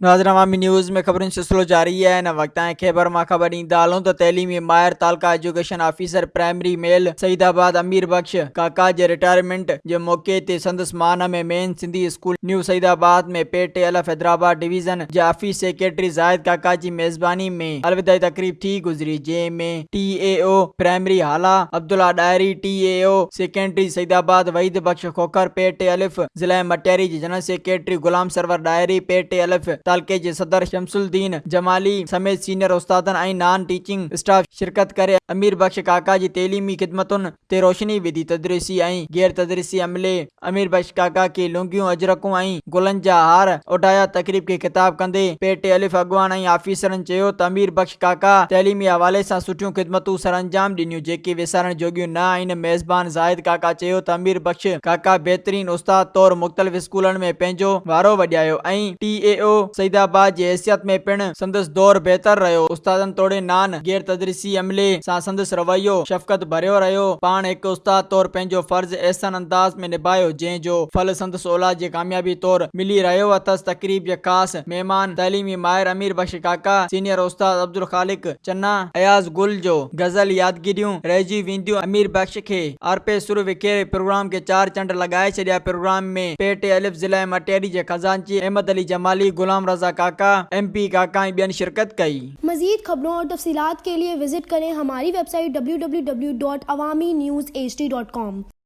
नाज़रीन, अवामी न्यूज़ में खबरुनि सिलसिलो जारी है। न वक्त खैबर मां ख़बर ईंदा हलूं त तैलीमी माहिर taluka education officer primary male Saidabad Amir Bakhsh Kaka जे रिटायरमेंट जे मौके ते संदसि माना में main Sindhi school new Saidabad में पेटे अलफ हैदराबाद डिवीज़न जे ऑफिस सेक्रेटरी ज़ाहिद काका जी मेज़बानी में अलविदाई तकरीब थी गुज़री, जंहिंमें TAO primary Hala Abdullah Dahri, TAO secondary Saeedabad Waheed Bux Khokhar, पेटे अलिफ ज़िला मटियारी जे जनरल सेक्रेटरी गुलाम सरवर डायरी, पेटे अलिफ तालके जे सदर शमसुद्दीन जमाली समेत सीनियर उस्तादन ऐं नॉन टीचिंग स्टाफ शिरकत करे अमीर बख्श काका जी तैलीमी ख़िदमतुनि ते रोशनी विधी। तदरीसी ऐं गैर तदरीसी अमले अमीर बख्श काका के लुंगियूं अजरकूं ऐं गुलनि जा हार उडाया। तकरीब खे ख़िताब कंदे पेटे अलिफ अॻवान ऐं ऑफिसरनि चयो त अमीर बख्श काका तैलीमी हवाले सां सुठियूं ख़िदमतूं सर अंजाम ॾिनियूं जेके विसारण जोगियूं न आहिनि। मेज़बान ज़ाहिद काका चयो त अमीर बख्श काका बहितरीन उस्ताद तौर मुख़्तलिफ़ स्कूलनि में पंहिंजो वारो वॼायो ऐं TAO सईदाबाद जी हैसियत में पिण संदसि दौर बहितर रहियो। उस्तादनि तोड़े नान गैर तदरीसी अमले सां संदसि रवैयो शफ़क़त भरियो रहियो। पाण हिकु उस्ताद तौर पंहिंजो फर्ज़ एहसन अंदाज़ में निभायो, जंहिंजो फल संदसि औलाद जे कामयाबी तौर मिली रहियो अथसि। तकरीब जे ख़ासि महिमान तैलीमी माहिर अमीर बख्श काका, सीनियर उस्ताद अब्दुल खालिक चन्ना, अयाज गुल जो गज़ल यादगिरियूं रहिजी वेंदियूं। अमीर बख्श खे आरपे सुर विखेरे प्रोग्राम के 4 चंड लगाए छॾिया। प्रोग्राम में पेटे अलिफ ज़िला मटियारी जे खजांची अहमद अली जमाली, गुलाम रज़ा काका, MP काका ऐं ॿियनि शिरकत कई। मज़ीद खबरों और तफसीलात के लिए विजिट करें हमारी वेबसाइट www.awamiNewsHD.com।